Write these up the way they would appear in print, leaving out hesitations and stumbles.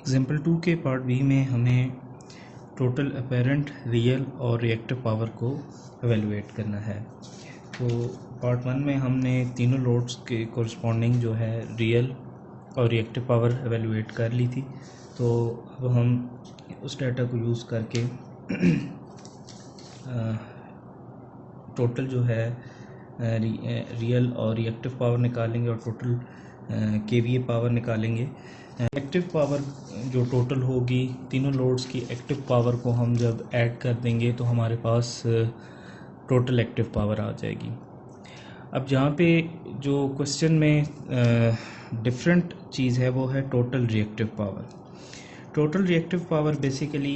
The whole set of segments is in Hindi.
एग्जाम्पल 2 के पार्ट बी में हमें टोटल अपेरेंट रियल और रिएक्टिव पावर को एवेलुएट करना है। तो पार्ट 1 में हमने तीनों लोड्स के कोरस्पॉन्डिंग जो है रियल और रिएक्टिव पावर एवेलुएट कर ली थी। तो अब हम उस डाटा को यूज़ करके टोटल जो है रियल और रिएक्टिव पावर निकालेंगे और टोटल केवीए पावर निकालेंगे। एक्टिव पावर जो टोटल होगी तीनों लोड्स की एक्टिव पावर को हम जब ऐड कर देंगे तो हमारे पास टोटल एक्टिव पावर आ जाएगी। अब जहाँ पे जो क्वेश्चन में डिफरेंट चीज़ है वो है total reactive power. Total reactive power basically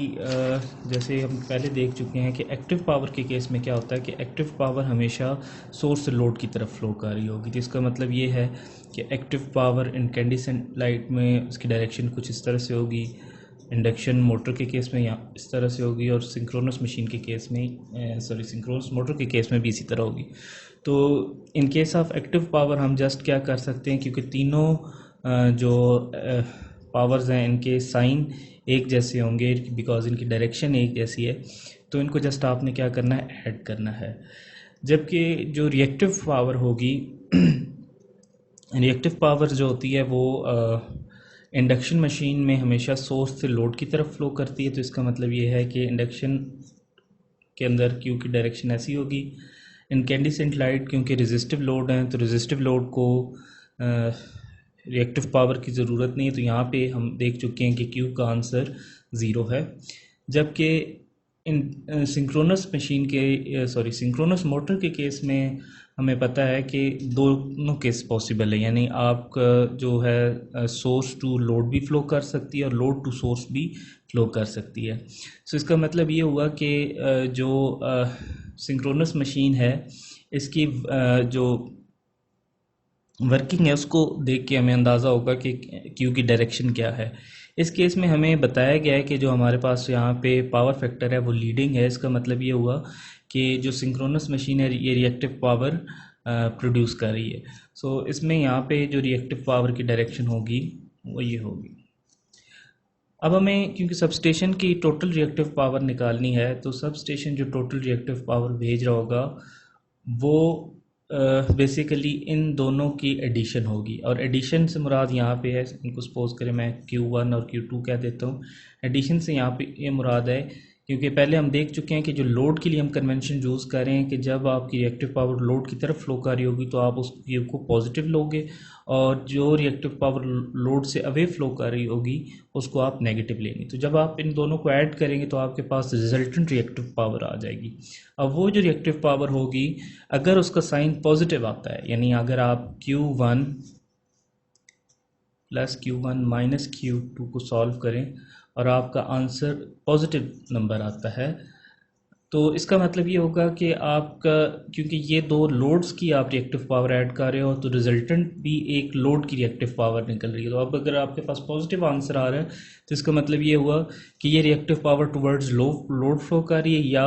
जैसे हम पहले देख चुके हैं कि एक्टिव पावर के केस में क्या होता है कि एक्टिव पावर हमेशा सोर्स से लोड की तरफ फ्लो कर रही होगी। तो इसका मतलब ये है कि एक्टिव पावर इनकैंडिसेंट लाइट में उसकी डायरेक्शन कुछ इस तरह से होगी, इंडक्शन मोटर के केस में यहाँ इस तरह से होगी और सिंक्रोनस मशीन के केस में सिंक्रोनस मोटर के केस में भी इसी तरह होगी। तो इन केस ऑफ एक्टिव पावर हम जस्ट क्या कर सकते हैं, क्योंकि तीनों जो पावर्स हैं इनके साइन एक जैसे होंगे बिकॉज इनकी डायरेक्शन एक जैसी है, तो इनको जस्ट आपने क्या करना है, ऐड करना है। जबकि जो रिएक्टिव पावर होगी रिएक्टिव पावर जो होती है वो इंडक्शन मशीन में हमेशा सोर्स से लोड की तरफ फ्लो करती है। तो इसका मतलब ये है कि इंडक्शन के अंदर क्यू की डायरेक्शन ऐसी होगी। इनकैंडिसेंट लाइट क्योंकि रेजिस्टिव लोड है तो रेजिस्टिव लोड को रिएक्टिव पावर की ज़रूरत नहीं है, तो यहाँ पे हम देख चुके हैं कि क्यू का आंसर 0 है। जबकि इन सिंक्रोनस मशीन के सिंक्रोनस मोटर के केस में हमें पता है कि दोनों केस पॉसिबल है, यानी आपका जो है सोर्स टू लोड भी फ्लो कर सकती है और लोड टू सोर्स भी फ्लो कर सकती है। सो इसका मतलब ये हुआ कि जो सिंक्रोनस मशीन है इसकी जो वर्किंग है उसको देख के हमें अंदाज़ा होगा कि क्यू की डायरेक्शन क्या है। इस केस में हमें बताया गया है कि जो हमारे पास यहाँ पे पावर फैक्टर है वो लीडिंग है। इसका मतलब ये हुआ कि जो सिंक्रोनस मशीन है ये रिएक्टिव पावर प्रोड्यूस कर रही है। सो इसमें यहाँ पे जो रिएक्टिव पावर की डायरेक्शन होगी वो ये होगी। अब हमें क्योंकि सबस्टेशन की टोटल रिएक्टिव पावर निकालनी है, तो सबस्टेशन जो टोटल रिएक्टिव पावर भेज रहा होगा वो बेसिकली इन दोनों की एडिशन होगी। और एडिशन से मुराद यहाँ पे है, इनको सपोज करें मैं Q1 और Q2 कह देता हूँ। एडिशन से यहाँ पे ये मुराद है क्योंकि पहले हम देख चुके हैं कि जो लोड के लिए हम कन्वेंशन यूज़ कर रहे हैं कि जब आपकी रिएक्टिव पावर लोड की तरफ फ्लो कर रही होगी तो आप उस क्यू को पॉजिटिव लोगे, और जो रिएक्टिव पावर लोड से अवे फ्लो कर रही होगी उसको आप नेगेटिव लेंगे। तो जब आप इन दोनों को ऐड करेंगे तो आपके पास रिजल्टेंट रिएक्टिव पावर आ जाएगी। अब वो जो रिएक्टिव पावर होगी अगर उसका साइन पॉजिटिव आता है, यानी अगर आप Q1 plus Q1 minus Q2 को सॉल्व करें और आपका आंसर पॉजिटिव नंबर आता है, तो इसका मतलब ये होगा कि आपका क्योंकि ये दो लोड्स की आप रिएक्टिव पावर ऐड कर रहे हो तो रिजल्टेंट भी एक लोड की रिएक्टिव पावर निकल रही है। तो अब अगर आपके पास पॉजिटिव आंसर आ रहा है तो इसका मतलब ये हुआ कि ये reactive power towards load flow कर रही है या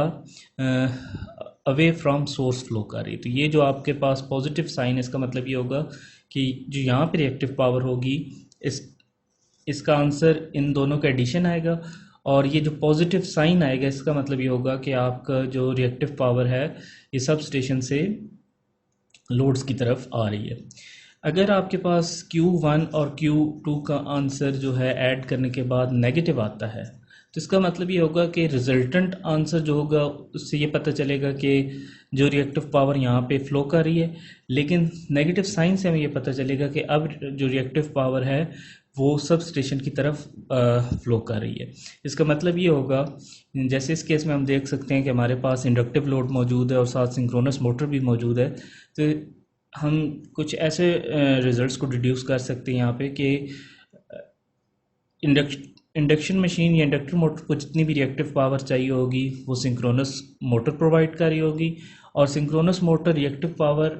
अवे फ्रॉम सोर्स फ्लो कर रही है। तो ये जो आपके पास पॉजिटिव साइन है इसका मतलब ये होगा कि जो यहाँ पे रिएक्टिव पावर होगी इसका आंसर इन दोनों का एडिशन आएगा, और ये जो पॉजिटिव साइन आएगा इसका मतलब ये होगा कि आपका जो रिएक्टिव पावर है ये सब स्टेशन से लोड्स की तरफ आ रही है। अगर आपके पास Q1 और Q2 का आंसर जो है ऐड करने के बाद नेगेटिव आता है तो इसका मतलब ये होगा कि रिजल्टेंट आंसर जो होगा उससे ये पता चलेगा कि जो रिएक्टिव पावर यहाँ पे फ्लो कर रही है, लेकिन नेगेटिव साइन से हमें ये पता चलेगा कि अब जो रिएक्टिव पावर है वो सब स्टेशन की तरफ फ्लो कर रही है। इसका मतलब ये होगा जैसे इस केस में हम देख सकते हैं कि हमारे पास इंडक्टिव लोड मौजूद है और साथ सिंक्रोनस मोटर भी मौजूद है। तो हम कुछ ऐसे रिजल्ट्स को डिड्यूस कर सकते हैं यहाँ पे कि इंडक्शन मशीन या इंडक्टर मोटर को जितनी भी रिएक्टिव पावर चाहिए होगी वो सिंक्रोनस मोटर प्रोवाइड कर रही होगी, और synchronous motor reactive power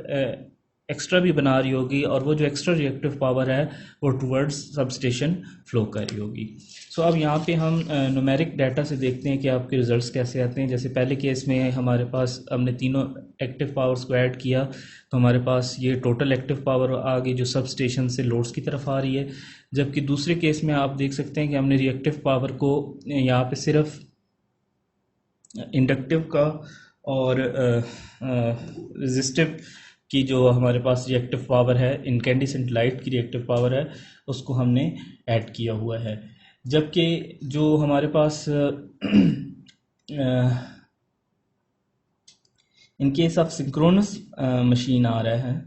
extra भी बना रही होगी और वो जो एक्स्ट्रा रिएक्टिव पावर है वो टुवर्ड्स सब स्टेशन फ्लो कर रही होगी। सो अब यहाँ पे हम न्यूमेरिक डाटा से देखते हैं कि आपके रिजल्ट्स कैसे आते हैं। जैसे पहले केस में हमारे पास हमने तीनों एक्टिव पावर्स को ऐड किया तो हमारे पास ये टोटल एक्टिव पावर आ गई जो सब स्टेशन से लोड्स की तरफ आ रही है। जबकि दूसरे केस में आप देख सकते हैं कि हमने रिएक्टिव पावर को यहाँ पे सिर्फ इंडक्टिव का और रेजिस्टिव की जो हमारे पास रिएक्टिव पावर है, इनकैंडिसेंट लाइट की रिएक्टिव पावर है, उसको हमने ऐड किया हुआ है। जबकि जो हमारे पास in case of synchronous machine आ रहा है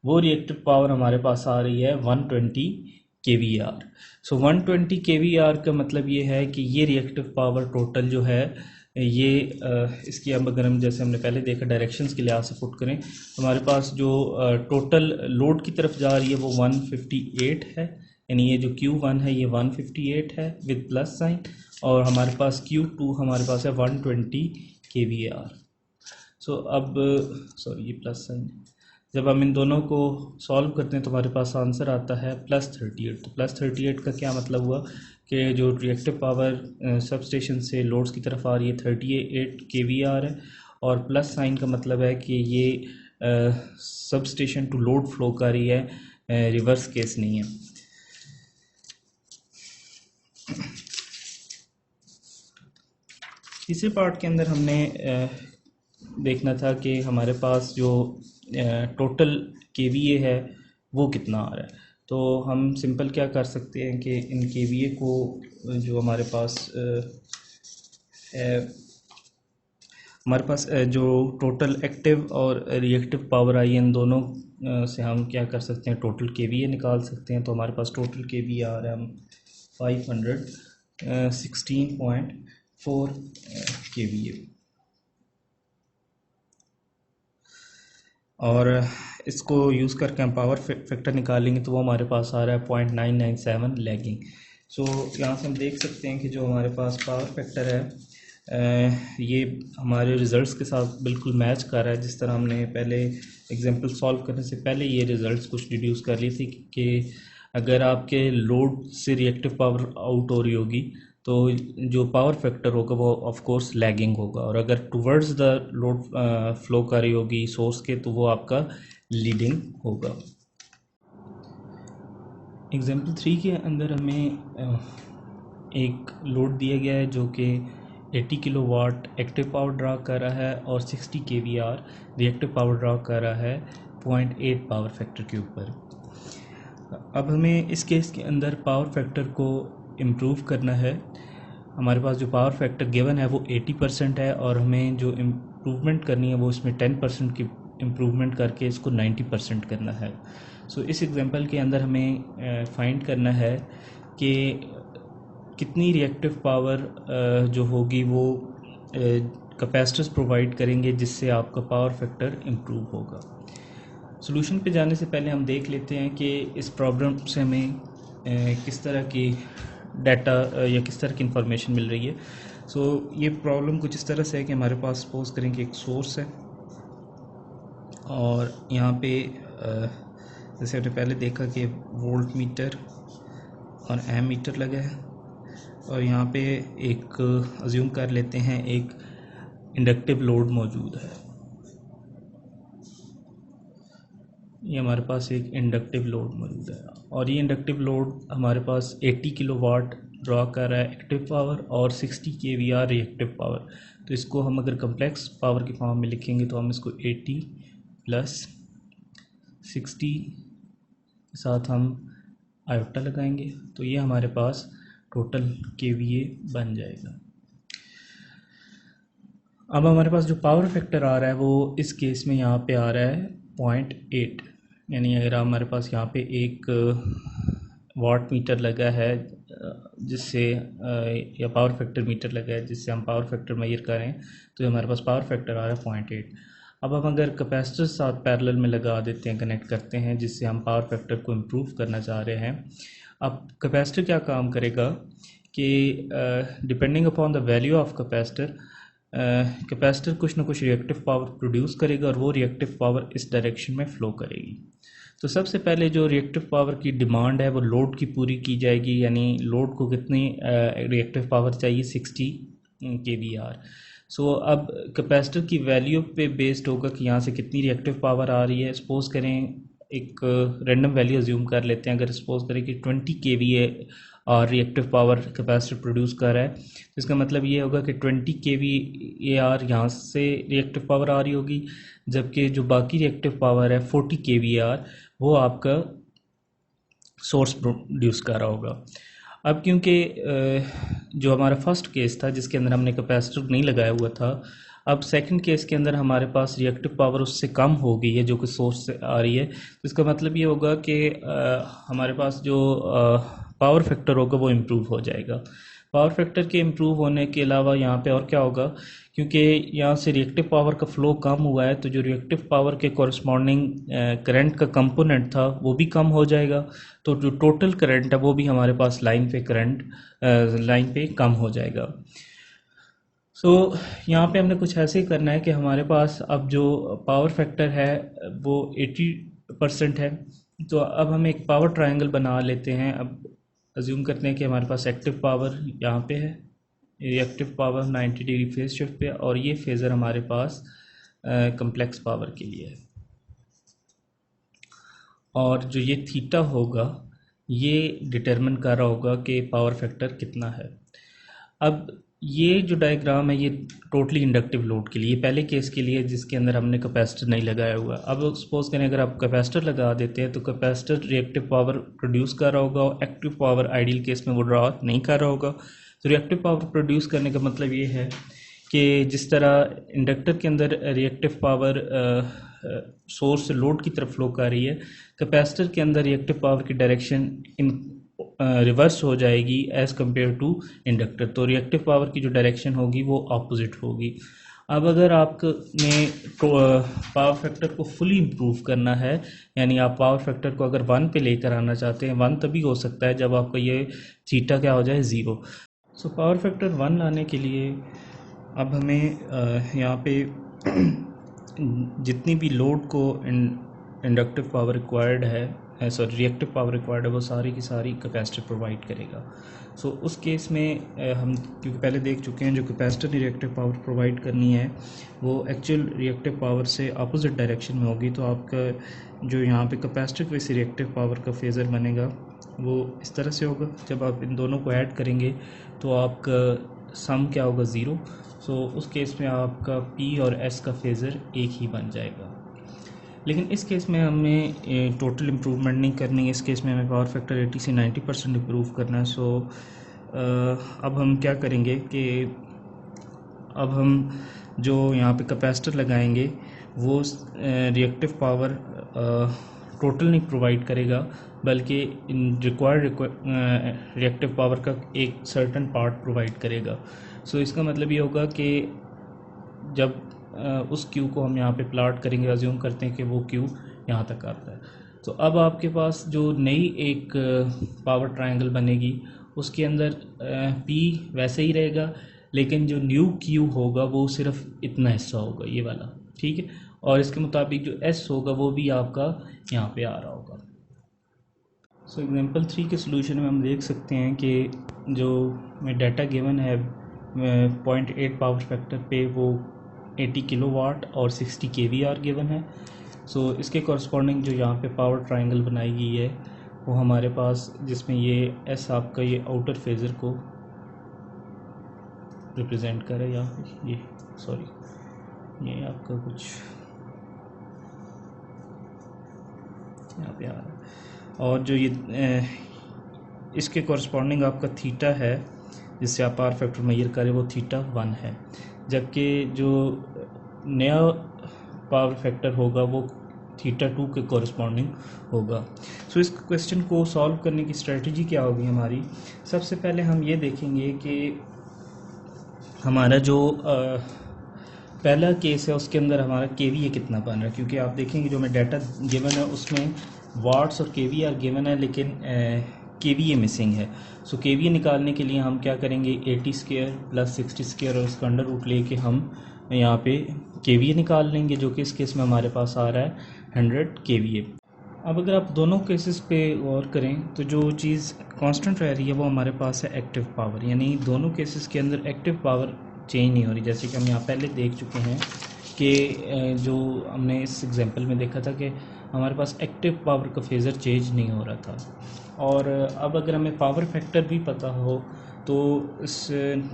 वो रिएक्टिव पावर हमारे पास आ रही है 120 kVAR। सो 120 kVAR का मतलब ये है कि ये रिएक्टिव पावर टोटल जो है ये इसकी अगर हम जैसे हमने पहले देखा डायरेक्शंस के लिहाज से पुट करें तो हमारे पास जो टोटल लोड की तरफ जा रही है वो 158 है, यानी ये जो Q1 है ये 158 है विद प्लस साइन, और हमारे पास Q2 हमारे पास है 120 kVAR। सो अब सॉरी ये प्लस साइन, जब हम इन दोनों को सॉल्व करते हैं तो हमारे पास आंसर आता है +38। तो +38 का क्या मतलब हुआ कि जो रिएक्टिव पावर सब स्टेशन से लोड्स की तरफ आ रही है 38 kVAR है, और प्लस साइन का मतलब है कि ये sub station to load flow कर रही है, रिवर्स केस नहीं है। तीसरे पार्ट के अंदर हमने देखना था कि हमारे पास जो टोटल KVA है वो कितना आ रहा है। तो हम सिंपल क्या कर सकते हैं कि इन KVA को जो हमारे पास हमारे पास जो टोटल एक्टिव और रिएक्टिव पावर आई है इन दोनों से हम क्या कर सकते हैं, टोटल KVA निकाल सकते हैं। तो हमारे पास टोटल KVA आ रहा है हम 516.4 KVA, और इसको यूज़ करके हम पावर फैक्टर निकालेंगे तो वो हमारे पास आ रहा है 0.997 लैगिंग। सो यहाँ से हम देख सकते हैं कि जो हमारे पास पावर फैक्टर है ये हमारे रिज़ल्ट्स के साथ बिल्कुल मैच कर रहा है। जिस तरह हमने पहले एग्जांपल सॉल्व करने से पहले ये रिज़ल्ट्स कुछ डिड्यूस कर ली थी कि अगर आपके लोड से रिएक्टिव पावर आउट हो रही होगी तो जो पावर फैक्टर होगा वो ऑफ कोर्स लैगिंग होगा, और अगर टुवर्ड्स द लोड फ्लो कर रही होगी सोर्स के तो वो आपका लीडिंग होगा। एग्जांपल 3 के अंदर हमें एक लोड दिया गया है जो कि 80 किलोवाट एक्टिव पावर ड्रा कर रहा है और 60 kVAR रिएक्टिव पावर ड्रा कर रहा है 0.8 पावर फैक्टर के ऊपर। अब हमें इस केस के अंदर पावर फैक्टर को इम्प्रूव करना है। हमारे पास जो पावर फैक्टर गिवन है वो 80% है और हमें जो इम्प्रूवमेंट करनी है वो इसमें 10% की इम्प्रूवमेंट करके इसको 90% करना है। सो इस एग्जांपल के अंदर हमें फाइंड करना है कि कितनी रिएक्टिव पावर जो होगी वो कैपेसिटर्स प्रोवाइड करेंगे जिससे आपका पावर फैक्टर इम्प्रूव होगा। सॉल्यूशन पे जाने से पहले हम देख लेते हैं कि इस प्रॉब्लम से हमें किस तरह की डाटा या किस तरह की इंफॉर्मेशन मिल रही है। सो ये प्रॉब्लम कुछ इस तरह से है कि हमारे पास सपोज करें कि एक सोर्स है और यहाँ पे जैसे हमने पहले देखा कि वोल्ट मीटर और एम मीटर लगा है, और यहाँ पे एक अज्यूम कर लेते हैं एक इंडक्टिव लोड मौजूद है। ये हमारे पास एक इंडक्टिव लोड मौजूद है और ये इंडक्टिव लोड हमारे पास 80 किलोवाट ड्रॉ कर रहा है एक्टिव पावर और 60 kVAR रिएक्टिव पावर। तो इसको हम अगर कम्प्लेक्स पावर की फॉर्म में लिखेंगे तो हम इसको 80 प्लस 60 के साथ हम आयोटा लगाएंगे तो ये हमारे पास टोटल KVA बन जाएगा। अब हमारे पास जो पावर फैक्टर आ रहा है वो इस केस में यहाँ पे आ रहा है 0.8, यानी अगर हमारे पास यहाँ पे एक वाट मीटर लगा है जिससे या पावर फैक्टर मीटर लगा है जिससे हम पावर फैक्टर मेजर करें तो हमारे पास पावर फैक्टर आ रहा है 0.8। अब हम अगर कैपेसिटर साथ पैरेलल में लगा देते हैं, कनेक्ट करते हैं जिससे हम पावर फैक्टर को इम्प्रूव करना चाह रहे हैं। अब कैपेसिटर क्या काम करेगा कि depending upon the value of capacitor capacitor कुछ ना कुछ रिएक्टिव पावर प्रोड्यूस करेगा और वो रिएक्टिव पावर इस डायरेक्शन में फ़्लो करेगी। तो सबसे पहले जो रिएक्टिव पावर की डिमांड है वो लोड की पूरी की जाएगी, यानी लोड को कितनी रिएक्टिव पावर चाहिए, 60 kVAR। सो अब कैपेसिटर की वैल्यू पे बेस्ड होगा कि यहाँ से कितनी रिएक्टिव पावर आ रही है। सपोज़ करें एक रैंडम वैल्यू अज्यूम कर लेते हैं, अगर सपोज़ करें कि 20 kVA और रिएक्टिव पावर कैपेसिटर प्रोड्यूस कर रहा है, तो इसका मतलब ये होगा कि 20 kVAR यहाँ से रिएक्टिव पावर आ रही होगी, जबकि जो बाकी रिएक्टिव पावर है 40 kVAR वो आपका सोर्स प्रोड्यूस कर रहा होगा। अब क्योंकि जो हमारा फर्स्ट केस था जिसके अंदर हमने कैपेसिटर नहीं लगाया हुआ था, अब सेकंड केस के अंदर हमारे पास रिएक्टिव पावर उससे कम हो गई है जो कि सोर्स से आ रही है। तो इसका मतलब ये होगा कि हमारे पास जो पावर फैक्टर होगा वो इम्प्रूव हो जाएगा। पावर फैक्टर के इम्प्रूव होने के अलावा यहाँ पे और क्या होगा, क्योंकि यहाँ से रिएक्टिव पावर का फ्लो कम हुआ है तो जो रिएक्टिव पावर के कॉरस्पॉन्डिंग करंट का कंपोनेंट था वो भी कम हो जाएगा। तो जो टोटल करंट है वो भी हमारे पास लाइन पे कम हो जाएगा। सो यहाँ पे हमने कुछ ऐसे ही करना है कि हमारे पास अब जो पावर फैक्टर है वो 80% है। तो अब हम एक पावर ट्रायंगल बना लेते हैं। अब अज्यूम करते हैं कि हमारे पास एक्टिव पावर यहाँ पे है, reactive power 90 degree phase shift पे, और ये फेज़र हमारे पास कम्प्लेक्स पावर के लिए है। और जो ये थीटा होगा ये डिटरमिन कर रहा होगा कि पावर फैक्टर कितना है। अब ये जो डायग्राम है ये टोटली इंडक्टिव लोड के लिए, पहले केस के लिए जिसके अंदर हमने कैपेसिटर नहीं लगाया हुआ। अब सपोज करें अगर आप कैपेसिटर लगा देते हैं तो कैपेसिटर रिएक्टिव पावर प्रोड्यूस कर रहा होगा और एक्टिव पावर आइडियल केस में वो ड्रॉ नहीं कर रहा होगा। तो रिएक्टिव पावर प्रोड्यूस करने का मतलब ये है कि जिस तरह इंडक्टर के अंदर रिएक्टिव पावर सोर्स से लोड की तरफ फ्लो कर रही है, कैपेसिटर के अंदर रिएक्टिव पावर की डायरेक्शन इन रिवर्स हो जाएगी एज़ कम्पेयर टू इंडक्टर। तो रिएक्टिव पावर की जो डायरेक्शन होगी वो अपोजिट होगी। अब अगर आपने पावर फैक्टर को फुली इम्प्रूव करना है, यानी आप पावर फैक्टर को अगर 1 पे लेकर आना चाहते हैं, 1 तभी हो सकता है जब आपका ये थीटा क्या हो जाए 0। सो पावर फैक्टर 1 लाने के लिए अब हमें यहाँ पे जितनी भी लोड को इंडक्टिव पावर रिक्वायर्ड है, रिएक्टिव पावर रिक्वायर्ड है, वो सारी की सारी कैपेसिटर प्रोवाइड करेगा। सो उस केस में हम क्योंकि पहले देख चुके हैं जो कैपेसिटर ने रिएक्टिव पावर प्रोवाइड करनी है वो एक्चुअल रिएक्टिव पावर से अपोजिट डायरेक्शन में होगी। तो आपका जो यहाँ पे कैपेसिटर की वजह से रिएक्टिव पावर का फेज़र बनेगा वो इस तरह से होगा। जब आप इन दोनों को ऐड करेंगे तो आपका सम क्या होगा 0। सो उस केस में आपका P और S का फेज़र एक ही बन जाएगा। लेकिन इस केस में हमें टोटल इम्प्रूवमेंट नहीं करनी है, इस केस में हमें पावर फैक्टर 80 से 90% इम्प्रूव करना है। सो अब हम क्या करेंगे कि अब हम जो यहाँ पे कैपेसिटर लगाएंगे वो रिएक्टिव पावर टोटल नहीं प्रोवाइड करेगा, बल्कि रिक्वायर्ड रिएक्टिव पावर का एक सर्टन पार्ट प्रोवाइड करेगा। सो इसका मतलब ये होगा कि जब उस क्यू को हम यहाँ पे प्लाट करेंगे, अज्यूम करते हैं कि वो क्यू यहाँ तक आता है, तो अब आपके पास जो नई एक पावर ट्रायंगल बनेगी उसके अंदर P वैसे ही रहेगा, लेकिन जो न्यू क्यू होगा वो सिर्फ इतना हिस्सा होगा, ये वाला, ठीक है। और इसके मुताबिक जो S होगा वो भी आपका यहाँ पे आ रहा होगा। सो एग्जांपल 3 के सोल्यूशन में हम देख सकते हैं कि जो डाटा गिवन है 0.8 पावर फैक्टर पे वो 80 किलोवाट और 60 kVAR गिवन है। सो इसके कॉरस्पॉन्डिंग जो यहाँ पे पावर ट्रायंगल बनाई गई है वो हमारे पास, जिसमें ये S आपका ये आउटर फेज़र को रिप्रेजेंट करे, या ये सॉरी ये आपका कुछ यहाँ पे आ रहा है, और जो ये इसके कॉरस्पॉन्डिंग आपका थीटा है जिससे आप पावर फैक्टर मेजर करें वो थीटा 1 है, जबकि जो नया पावर फैक्टर होगा वो थीटा 2 के कॉरस्पॉन्डिंग होगा। सो इस क्वेश्चन को सॉल्व करने की स्ट्रेटजी क्या होगी हमारी। सबसे पहले हम ये देखेंगे कि हमारा जो पहला केस है उसके अंदर हमारा KVA कितना बन रहा है, क्योंकि आप देखेंगे जो हमें डाटा गिवन है उसमें वाट्स और KVAR गिवन है, लेकिन केवीए मिसिंग है। सो केवीए निकालने के लिए हम क्या करेंगे, 80 स्क्वायर प्लस 60 स्क्वायर और उसका अंडर रूट लेके हम यहाँ पे केवीए निकाल लेंगे, जो कि इस केस में हमारे पास आ रहा है 100 केवीए। अब अगर आप दोनों केसेस पे गौर करें तो जो चीज़ कांस्टेंट रह रही है वो हमारे पास है एक्टिव पावर, यानी दोनों केसेस के अंदर एक्टिव पावर चेंज नहीं हो रही। जैसे कि हम यहाँ पहले देख चुके हैं कि जो हमने इस एग्जांपल में देखा था कि हमारे पास एक्टिव पावर का फेज़र चेंज नहीं हो रहा था। और अब अगर हमें पावर फैक्टर भी पता हो तो इस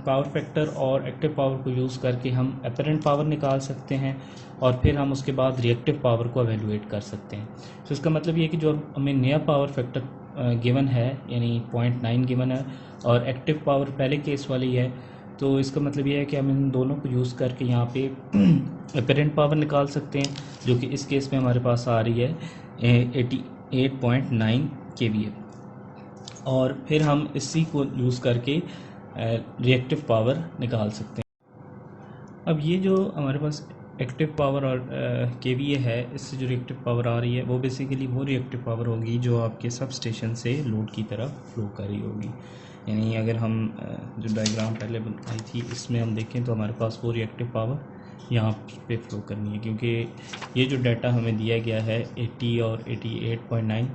पावर फैक्टर और एक्टिव पावर को यूज़ करके हम अपरेंट पावर निकाल सकते हैं और फिर हम उसके बाद रिएक्टिव पावर को एवेलुएट कर सकते हैं। तो इसका मतलब ये है कि जो हमें नया पावर फैक्टर गिवन है यानी 0.9 गिवन है और एक्टिव पावर पहले केस वाली है, तो इसका मतलब ये है कि हम इन दोनों को यूज़ करके यहाँ पे अपरेंट पावर निकाल सकते हैं, जो कि इस केस में हमारे पास आ रही है 88.9 केवीए। और फिर हम इसी को यूज़ करके रिएक्टिव पावर निकाल सकते हैं। अब ये जो हमारे पास एक्टिव पावर और केवीए है, इससे जो रिएक्टिव पावर आ रही है वो बेसिकली वो रिएक्टिव पावर होगी जो आपके सब स्टेशन से लोड की तरफ फ्लो कर रही होगी। यानी अगर हम जो डायग्राम पहले बनाई थी इसमें हम देखें तो हमारे पास वो रिएक्टिव पावर यहाँ पे फ्लो करनी है, क्योंकि ये जो डाटा हमें दिया गया है 80 और 88.9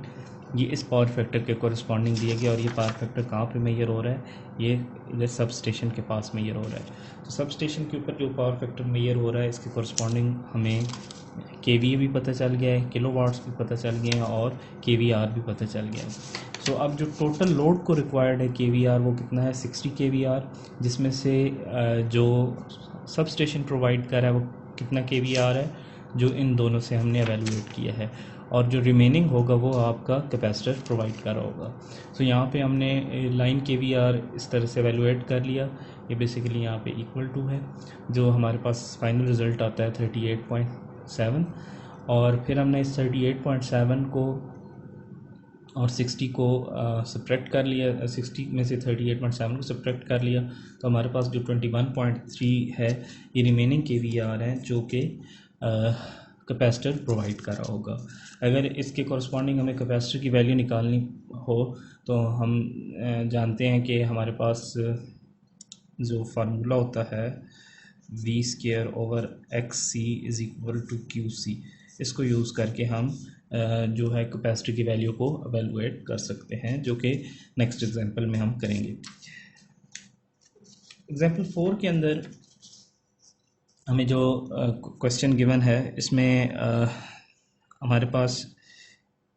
ये इस पावर फैक्टर के कॉरस्पॉन्डिंग दिया गया। और ये पावर फैक्टर कहाँ पे मेजर हो रहा है, ये इधर सब स्टेशन के पास मेजर हो रहा है। तो सब स्टेशन के ऊपर जो पावर फैक्टर मेजर हो रहा है इसके कॉरस्पॉन्डिंग हमें केवीए भी पता चल गया है, किलोवाट्स भी पता चल गए हैं और केवीआर भी पता चल गया है। सो अब जो टोटल लोड को रिक्वायर्ड है केवीआर वो कितना है, 60 केवीआर, जिसमें से जो सब स्टेशन प्रोवाइड कर रहा है वो कितना केवीआर है जो इन दोनों से हमने एवेलुएट किया है, और जो रिमेनिंग होगा वो आपका कैपेसिटर प्रोवाइड कर रहा होगा। सो यहाँ पे हमने लाइन केवीआर इस तरह से एवेलुएट कर लिया, ये बेसिकली यहाँ पे इक्वल टू है, जो हमारे पास फाइनल रिज़ल्ट आता है 38.7। और फिर हमने इस 38.7 को और 60 को सब्ट्रैक्ट कर लिया, 60 में से 38.7 को सब्ट्रैक्ट कर लिया, तो हमारे पास जो 21.3 है ये रिमेनिंग केवीआर हैं जो कि कैपेसिटर प्रोवाइड कर रहा होगा। अगर इसके कॉरस्पॉन्डिंग हमें कैपेसिटर की वैल्यू निकालनी हो तो हम जानते हैं कि हमारे पास जो फार्मूला होता है V²/XC is equal to QC, इसको यूज़ करके हम जो है कैपेसिटर की वैल्यू को एवेलुएट कर सकते हैं, जो कि नेक्स्ट एग्जांपल में हम करेंगे। एग्जांपल 4 के अंदर हमें जो क्वेश्चन गिवन है इसमें हमारे पास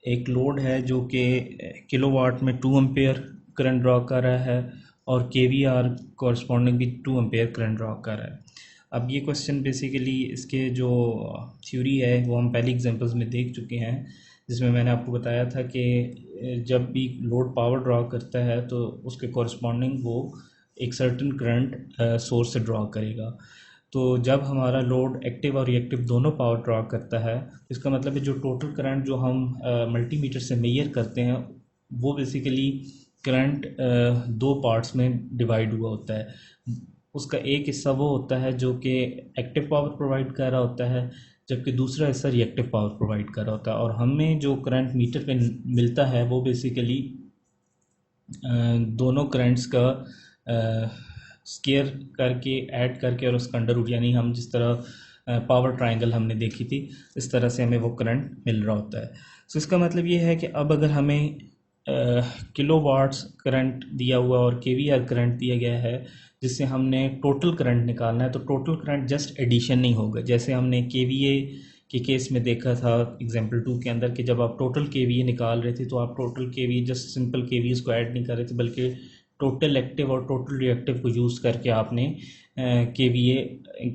एक लोड है जो कि किलोवाट में 2 एम्पेयर करंट ड्रॉ कर रहा है और केवीआर कॉरस्पॉन्डिंग भी 2 एम्पेयर करंट ड्रॉ कर रहा है। अब ये क्वेश्चन बेसिकली इसके जो थ्योरी है वो हम पहले एग्जांपल्स में देख चुके हैं, जिसमें मैंने आपको बताया था कि जब भी लोड पावर ड्रॉ करता है तो उसके कॉरस्पॉन्डिंग वो एक सर्टेन करंट सोर्स से ड्रॉ करेगा। तो जब हमारा लोड एक्टिव और रिएक्टिव दोनों पावर ड्रॉ करता है, इसका मतलब है जो टोटल करंट जो हम मल्टीमीटर से मेजर करते हैं वो बेसिकली करंट दो पार्ट्स में डिवाइड हुआ होता है। उसका एक हिस्सा वो होता है जो कि एक्टिव पावर प्रोवाइड कर रहा होता है, जबकि दूसरा हिस्सा रिएक्टिव पावर प्रोवाइड कर रहा होता है। और हमें जो करंट मीटर पे मिलता है वो बेसिकली दोनों करंट्स का स्केयर करके ऐड करके और उसका अंडर रूट, यानी हम जिस तरह पावर ट्रायंगल हमने देखी थी इस तरह से हमें वो करंट मिल रहा होता है। सो इसका मतलब ये है कि अब अगर हमें किलोवाट्स करंट दिया हुआ और केवीआर करंट दिया गया है जिससे हमने टोटल करंट निकालना है, तो टोटल करंट जस्ट एडिशन नहीं होगा। जैसे हमने केवीए के केस में देखा था एग्जांपल 2 के अंदर कि जब आप टोटल केवीए निकाल रहे थे तो आप total KVA just simple KVA को ऐड नहीं कर रहे थे, बल्कि टोटल एक्टिव और टोटल रिएक्टिव को यूज़ करके आपने केवीए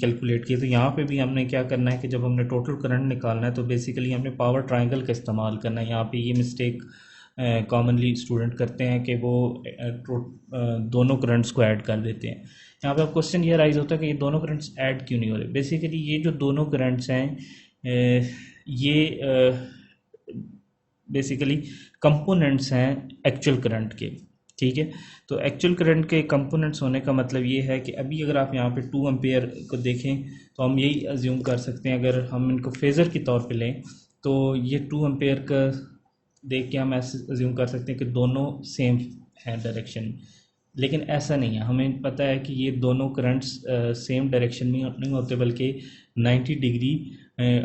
कैलकुलेट किया। तो यहाँ पे भी हमने क्या करना है कि जब हमने टोटल करंट निकालना है तो बेसिकली हमने पावर ट्रायंगल का इस्तेमाल करना है। यहाँ पे ये मिस्टेक कॉमनली स्टूडेंट करते हैं कि वो दोनों करंट्स को ऐड कर देते हैं। यहाँ पे अब क्वेश्चन ये राइज होता है कि ये दोनों करंट्स ऐड क्यों नहीं हो रहे। बेसिकली ये जो दोनों करंट्स हैं ये बेसिकली कंपोनेंट्स हैं एक्चुअल करंट के, ठीक है। तो एक्चुअल करंट के कंपोनेंट्स होने का मतलब ये है कि अभी अगर आप यहाँ पे 2 एम्पेयर को देखें तो हम यही अज्यूम कर सकते हैं, अगर हम इनको फेज़र के तौर पे लें तो ये 2 एम्पेयर का देख के हम ऐसे अज्यूम कर सकते हैं कि दोनों सेम हैं डायरेक्शन, लेकिन ऐसा नहीं है। हमें पता है कि ये दोनों करंट्स सेम डायरेक्शन में नहीं होते, बल्कि 90 डिग्री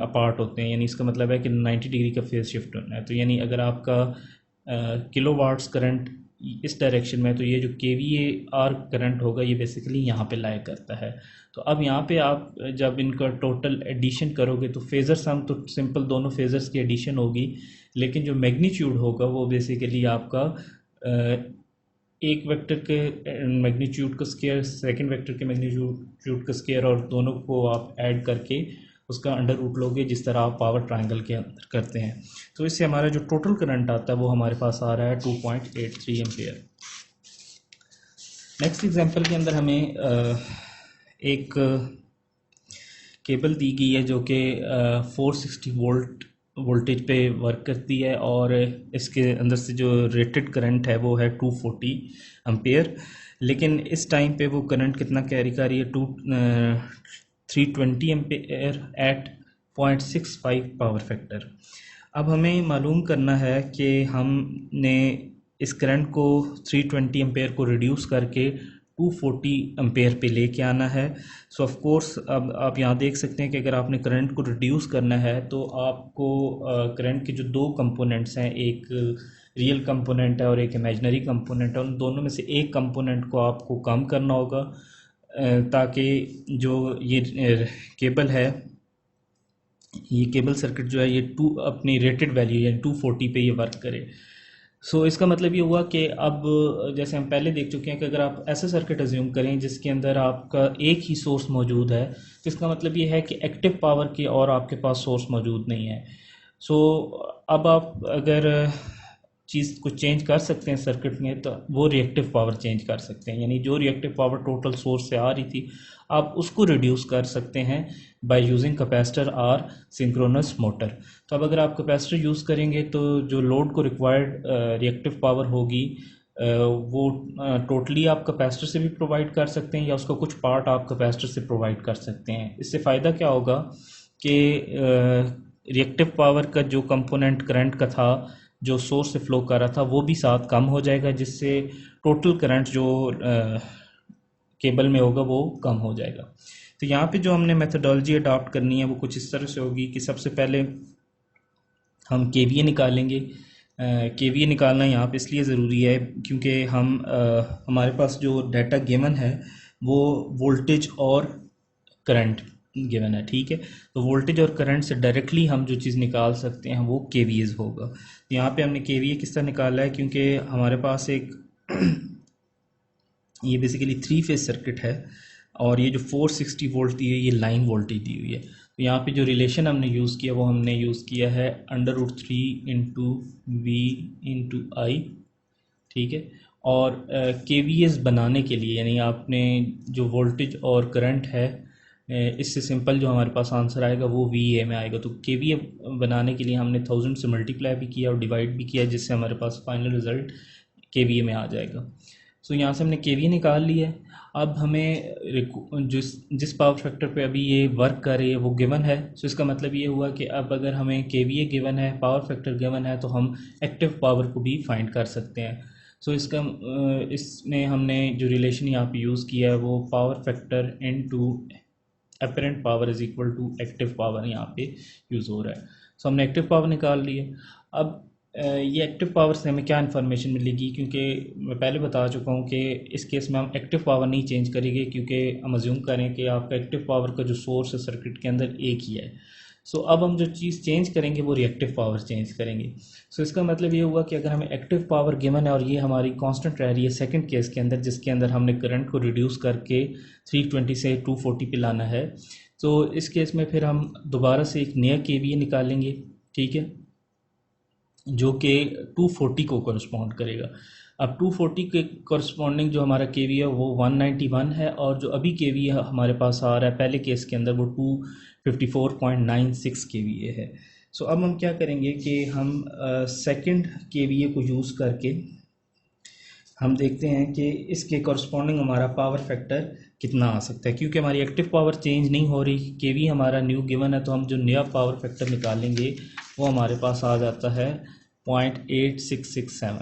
अपार्ट होते हैं। यानी इसका मतलब है कि 90 डिग्री का फेज शिफ्ट होना है। तो यानी अगर आपका किलो वाट्स करंट इस डायरेक्शन में है, तो ये जो KVAR करंट होगा ये बेसिकली यहाँ पे लाई करता है। तो अब यहाँ पे आप जब इनका टोटल एडिशन करोगे तो फेज़र सम तो सिंपल दोनों फेज़र्स की एडिशन होगी, लेकिन जो मैग्नीट्यूड होगा वो बेसिकली आपका एक वेक्टर के मैग्नीट्यूड का स्केयर, सेकंड वेक्टर के मैग्नीट्यूड का स्केयर, और दोनों को आप ऐड करके उसका अंडर रूट लोगे, जिस तरह आप पावर ट्रायंगल के अंदर करते हैं। तो इससे हमारा जो टोटल करंट आता है वो हमारे पास आ रहा है 2.83 एम्पियर। नेक्स्ट एग्जांपल के अंदर हमें एक केबल दी गई है जो कि 460 वोल्ट वोल्टेज पे वर्क करती है, और इसके अंदर से जो रेटेड करंट है वो है 240 एम्पियर। लेकिन इस टाइम पे वो करंट कितना कैरी कर रही है, 320 एम्पियर एट 0.65 पावर फैक्टर। अब हमें मालूम करना है कि हमने इस करंट को 320 एम्पेयर को रिड्यूस करके 240 एम्पेयर पे लेके आना है। सो ऑफ कोर्स अब आप यहाँ देख सकते हैं कि अगर आपने करंट को रिड्यूस करना है तो आपको करंट के जो दो कंपोनेंट्स हैं, एक रियल कंपोनेंट है और एक इमेजिनरी कंपोनेंट है, उन दोनों में से एक कंपोनेंट को आपको कम करना होगा ताकि जो ये केबल है, ये केबल सर्किट जो है ये अपनी रेटेड वैल्यू यानी 240 पे ये वर्क करे। सो इसका मतलब ये हुआ कि अब जैसे हम पहले देख चुके हैं कि अगर आप ऐसा सर्किट अज्यूम करें जिसके अंदर आपका एक ही सोर्स मौजूद है, तो इसका मतलब ये है कि एक्टिव पावर की और आपके पास सोर्स मौजूद नहीं है। सो अब आप अगर चीज़ को चेंज कर सकते हैं सर्किट में, तो वो रिएक्टिव पावर चेंज कर सकते हैं। यानी जो रिएक्टिव पावर टोटल सोर्स से आ रही थी आप उसको रिड्यूस कर सकते हैं बाय यूजिंग कैपेसिटर और सिंक्रोनस मोटर। तो अब अगर आप कैपेसिटर यूज़ करेंगे तो जो लोड को रिक्वायर्ड रिएक्टिव पावर होगी वो टोटली आप कैपेसिटर से भी प्रोवाइड कर सकते हैं, या उसका कुछ पार्ट आप कैपेसिटर से प्रोवाइड कर सकते हैं। इससे फ़ायदा क्या होगा कि रिएक्टिव पावर का जो कंपोनेंट करंट का था, जो सोर्स से फ्लो कर रहा था, वो भी साथ कम हो जाएगा, जिससे टोटल करंट जो केबल में होगा वो कम हो जाएगा। तो यहाँ पे जो हमने मेथडोलॉजी अडॉप्ट करनी है वो कुछ इस तरह से होगी कि सबसे पहले हम KVA निकालेंगे। KVA निकालना यहाँ पे इसलिए ज़रूरी है क्योंकि हमारे पास जो डाटा गिवन है वो वोल्टेज और करंट गिवन है, ठीक है। तो वोल्टेज और करंट से डायरेक्टली हम जो चीज़ निकाल सकते हैं वो KVAs होगा। तो यहाँ पे हमने KVA किस तरह निकाला है, क्योंकि हमारे पास एक ये बेसिकली 3 फेज सर्किट है और ये जो 460 वोल्ट दी है ये लाइन वोल्टेज दी हुई है। तो यहाँ पे जो रिलेशन हमने यूज़ किया वो हमने यूज़ किया है √3 इंटू V इंटू I, ठीक है। और KVAs बनाने के लिए यानी आपने जो वोल्टेज और करंट है इससे सिंपल जो हमारे पास आंसर आएगा वो VA में आएगा। तो KVA बनाने के लिए हमने 1000 से मल्टीप्लाई भी किया और डिवाइड भी किया, जिससे हमारे पास फाइनल रिज़ल्ट KVA में आ जाएगा। सो यहाँ से हमने KVA निकाल लिया है। अब हमें जिस पावर फैक्टर पे अभी ये वर्क कर रही है वो गिवन है। सो इसका मतलब ये हुआ कि अब अगर हमें KVA गिवन है, पावर फैक्टर गिवन है, तो हम एक्टिव पावर को भी फाइंड कर सकते हैं। सो इसमें हमने जो रिलेशन यहाँ पे यूज़ किया है वो power factor into apparent power is equal to active power यहाँ पे यूज़ हो रहा है। सो हमने एक्टिव पावर निकाल ली है। अब ये एक्टिव पावर से हमें क्या इन्फॉर्मेशन मिलेगी, क्योंकि मैं पहले बता चुका हूँ कि इस केस में हम एक्टिव पावर नहीं चेंज करेंगे, क्योंकि हम अज्यूम करें कि आपका एक्टिव पावर का जो सोर्स है सर्किट के अंदर एक ही है। सो अब हम जो चीज़ चेंज करेंगे वो रिएक्टिव पावर चेंज करेंगे। सो इसका मतलब ये हुआ कि अगर हमें एक्टिव पावर गिवन है और ये हमारी कांस्टेंट रह रही है सेकंड केस के अंदर, जिसके अंदर हमने करंट को रिड्यूस करके 320 से 240 पे लाना है, तो इस केस में फिर हम दोबारा से एक नया KVA निकालेंगे, ठीक है, जो कि 240 को करस्पॉन्ड करेगा। अब 240 के करस्पॉन्डिंग जो हमारा KVA है वो 191 है, और जो अभी KVA हमारे पास आ रहा है पहले केस के अंदर वो 254.96 KVA है। सो अब हम क्या करेंगे कि हम सेकंड KVA को यूज़ करके हम देखते हैं कि इसके करस्पॉन्डिंग हमारा पावर फैक्टर कितना आ सकता है। क्योंकि हमारी एक्टिव पावर चेंज नहीं हो रही, KVA हमारा न्यू गिवन है, तो हम जो नया पावर फैक्टर निकालेंगे वो हमारे पास आ जाता है 0.8667।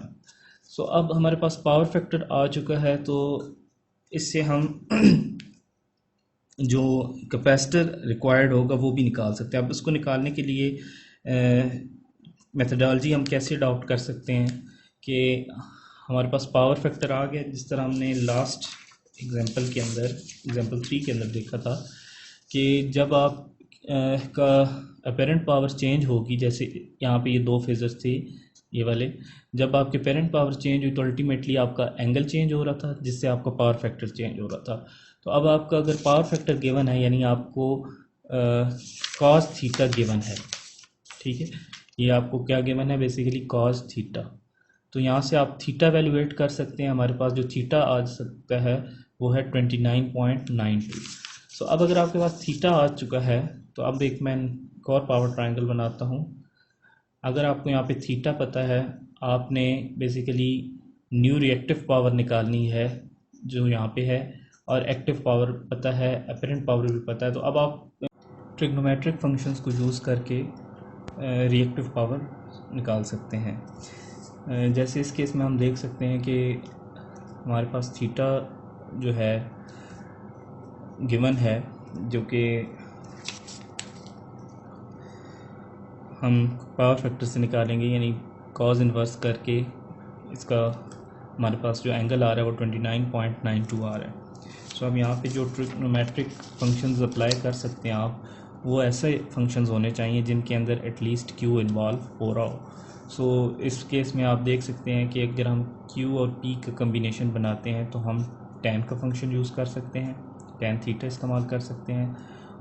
सो अब हमारे पास पावर फैक्टर आ चुका है, तो इससे हम जो कैपेसिटर रिक्वायर्ड होगा वो भी निकाल सकते हैं। अब उसको निकालने के लिए मेथडोलॉजी हम कैसे अडॉप्ट कर सकते हैं कि हमारे पास पावर फैक्टर आ गया, जिस तरह हमने लास्ट एग्जांपल के अंदर, एग्जांपल 3 के अंदर देखा था कि जब आप का अपेरेंट पावर चेंज होगी, जैसे यहाँ पे ये 2 फेजर्स थे ये वाले, जब आपके पेरेंट पावर चेंज हुई तो अल्टीमेटली आपका एंगल चेंज हो रहा था, जिससे आपका पावर फैक्टर चेंज हो रहा था। तो अब आपका अगर पावर फैक्टर गिवन है, यानी आपको कॉस थीटा गिवन है, ठीक है, ये आपको क्या गिवन है, बेसिकली कॉस थीटा। तो यहाँ से आप थीटा वैल्यूएट कर सकते हैं। हमारे पास जो थीटा आ सकता है वो है 29.92। सो अब अगर आपके पास थीटा आ चुका है, तो अब एक मैं एक और पावर ट्रायंगल बनाता हूँ। अगर आपको यहाँ पे थीटा पता है, आपने बेसिकली न्यू रिएक्टिव पावर निकालनी है जो यहाँ पे है, और एक्टिव पावर पता है, अपेरेंट पावर भी पता है। तो अब आप ट्रिग्नोमेट्रिक फंक्शंस को यूज़ करके रिएक्टिव पावर निकाल सकते हैं। जैसे इस केस में हम देख सकते हैं कि हमारे पास थीटा जो है गिवन है, जो कि हम पावर फैक्टर से निकालेंगे, यानी कॉज इन्वर्स करके इसका हमारे पास जो एंगल आ रहा है वो 29.92 आ रहा है। सो अब यहाँ पे जो ट्रिग्नोमेट्रिक फंक्शंस अप्लाई कर सकते हैं आप, वो ऐसे फंक्शंस होने चाहिए जिनके अंदर एटलीस्ट क्यू इन्वॉल्व हो रहा हो। सो इस केस में आप देख सकते हैं कि अगर हम क्यू और पी का कम्बिनेशन बनाते हैं तो हम tan का फंक्शन यूज़ कर सकते हैं, tan थीटा इस्तेमाल कर सकते हैं।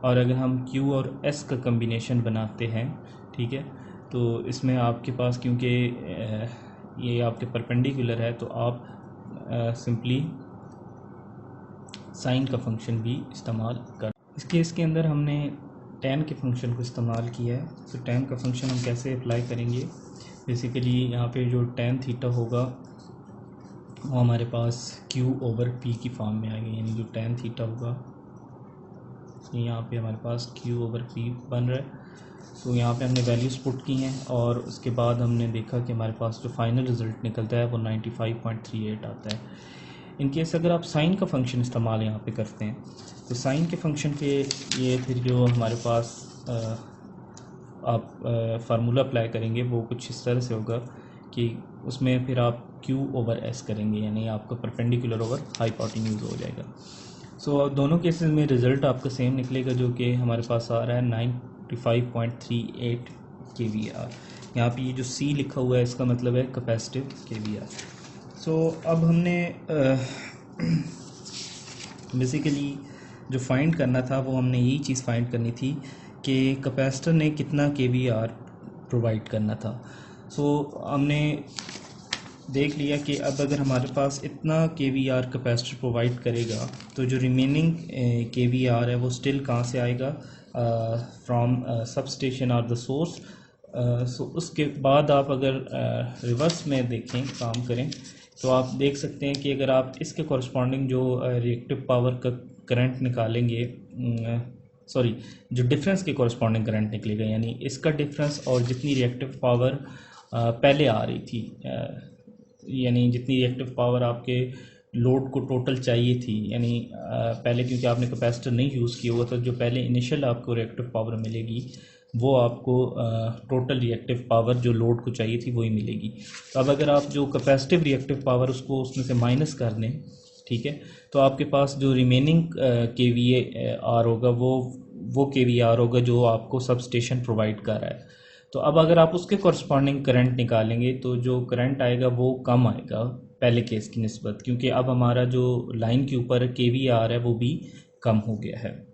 और अगर हम क्यू और एस का कम्बिनेशन बनाते हैं, ठीक है, तो इसमें आपके पास क्योंकि ये आपके परपेंडिकुलर है, तो आप सिंपली साइन का फंक्शन भी इस्तेमाल कर। इस केस के अंदर हमने tan के फंक्शन को इस्तेमाल किया है। तो tan का फंक्शन हम कैसे अप्लाई करेंगे, बेसिकली यहाँ पे जो tan थीटा होगा वो हमारे पास q/p की फॉर्म में आएगा, यानी जो tan थीटा होगा यहाँ पे हमारे पास q/p बन रहा है। तो यहाँ पे हमने वैल्यूज़ पुट की हैं, और उसके बाद हमने देखा कि हमारे पास जो फाइनल रिज़ल्ट निकलता है वो 95.38 आता है। इन केस अगर आप साइन का फंक्शन इस्तेमाल यहाँ पे करते हैं, तो साइन के फंक्शन पे ये फिर जो हमारे पास आप फार्मूला अप्लाई करेंगे वो कुछ इस तरह से होगा कि उसमें फिर आप q/s करेंगे, यानी आपका परपेंडिकुलर ओवर हाइपोटेन्यूज हो जाएगा। सो दोनों केसेस में रिज़ल्ट आपका सेम निकलेगा, जो कि हमारे पास आ रहा है 95.38 kVAR। यहाँ पे ये जो C लिखा हुआ है इसका मतलब है कैपेसिटिव kVAR। सो अब हमने बेसिकली जो फाइंड करना था वो हमने यही चीज़ फाइंड करनी थी कि कैपेसिटर ने कितना kVAR प्रोवाइड करना था। सो हमने देख लिया कि अब अगर हमारे पास इतना kVAR कैपेसिटर प्रोवाइड करेगा, तो जो रिमेनिंग kVAR है वो स्टिल कहाँ से आएगा, फ्रॉम सब स्टेशन और द सोर्स। सो उसके बाद आप अगर रिवर्स में देखें, काम करें, तो आप देख सकते हैं कि अगर आप इसके कॉरस्पॉन्डिंग जो रिएक्टिव पावर का करंट निकालेंगे, सॉरी जो डिफरेंस के कॉरस्पॉन्डिंग करंट निकलेगा, यानी इसका डिफरेंस और जितनी रिएक्टिव पावर पहले आ रही थी, यानी जितनी रिएक्टिव पावर आपके लोड को टोटल चाहिए थी, यानी पहले क्योंकि आपने कैपेसिटर नहीं यूज़ किया हुआ था, जो पहले इनिशियल आपको रिएक्टिव पावर मिलेगी वो आपको टोटल रिएक्टिव पावर जो लोड को चाहिए थी वही मिलेगी। तो अब अगर आप जो कैपेसिटिव रिएक्टिव पावर उसको उसमें से माइनस कर दें, ठीक है, तो आपके पास जो रिमेनिंग kVAR होगा वो kVAR होगा जो आपको सब स्टेशन प्रोवाइड कर रहा है। तो अब अगर आप उसके कॉरस्पॉन्डिंग करंट निकालेंगे तो जो करंट आएगा वो कम आएगा पहले केस की निस्बत, क्योंकि अब हमारा जो लाइन के ऊपर kVAR है वो भी कम हो गया है।